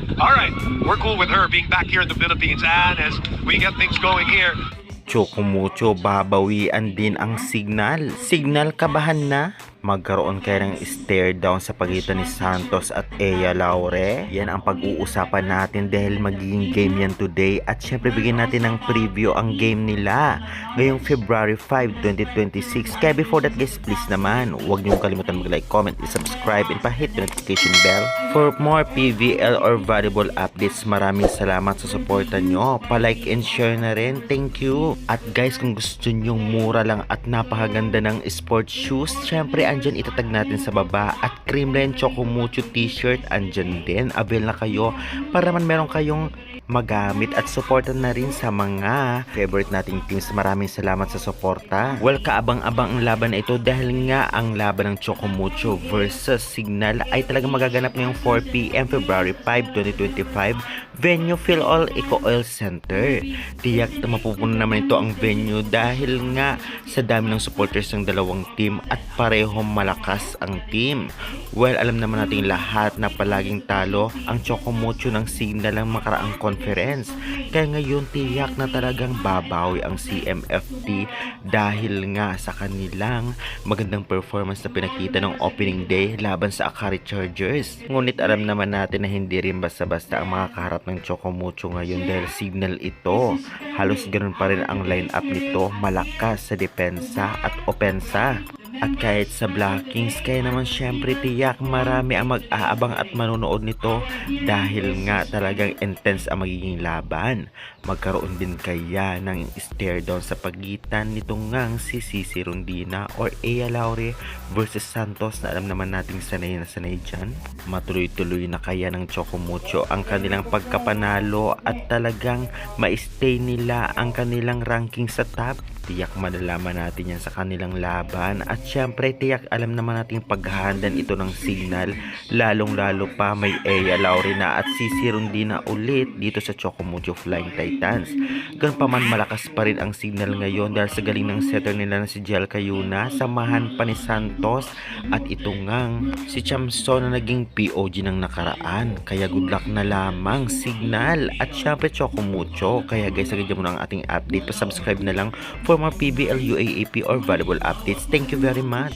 All right, we're cool with her being back here in the Philippines, and as we get things going here, Chokumucho, babawian din ang signal. Signal, kabahan na? Magkaroon kaya ng stare down sa pagitan ni Santos at Ea Laure? Yan ang pag-uusapan natin dahil magiging game yan today. At syempre bigyan natin ng preview ang game nila ngayong February 5, 2026. Kaya before that guys, please naman, huwag niyong kalimutan mag-like, comment, subscribe, and pa-hit the notification bell for more PVL or volleyball updates. Maraming salamat sa suporta nyo. Pa-like and share na rin. Thank you. At guys, kung gusto nyong mura lang at napakaganda ng sports shoes, syempre andyan itatag natin sa baba. At Creamline Chokumucho t-shirt andyan din. Avail na kayo para naman meron kayong magamit at supportan na rin sa mga favorite nating teams. Maraming salamat sa suporta. Well, kaabang-abang ang laban na ito dahil nga ang laban ng Chokumucho versus Signal ay talagang magaganap ngayong 4 PM February 5, 2025 venue Philol Eco Oil Center. Tiyak na mapupuno naman ito ang venue dahil nga sa dami ng supporters ng dalawang team at parehong malakas ang team. Well, alam naman natin lahat na palaging talo ang Chokumucho ng Signal ng makaraang conference. Kaya ngayon tiyak na talagang babawi ang CMFT dahil nga sa kanilang magandang performance na pinakita ng opening day laban sa Akari Chargers. Ngunit alam naman natin na hindi rin basta-basta ang makakaharap ng Chokumucho ngayon dahil Signal ito. Halos ganun pa rin ang lineup nito, malakas sa depensa at opensa. At kahit sa Blackings, kaya naman syempre tiyak marami ang mag-aabang at manonood nito dahil nga talagang intense ang magiging laban. Magkaroon din kaya ng stare down sa pagitan nitong ngang si Cici Rondina or Ea Laure versus Santos na alam naman nating sanay na sanay dyan. Matuloy-tuloy na kaya ng Chokumucho ang kanilang pagkapanalo at talagang ma-stay nila ang kanilang ranking sa top. Tiyak malalaman natin yan sa kanilang laban at syempre tiyak alam naman natin paghahandan ito ng Signal, lalong lalo pa may Ea Laure na at Cici Rondina ulit dito sa Chokumucho Flying Titans. Ganun pa man malakas pa rin ang Signal ngayon dahil sa galing ng setter nila na si Jel Cayuna, samahan pa ni Santos at ito ngang si Chamson na naging POG ng nakaraan. Kaya good luck na lamang Signal at syempre Chokumucho. Kaya guys, agad mo na ang ating update, pa-subscribe na lang for more PBL, UAAP or volleyball updates. Thank you very much.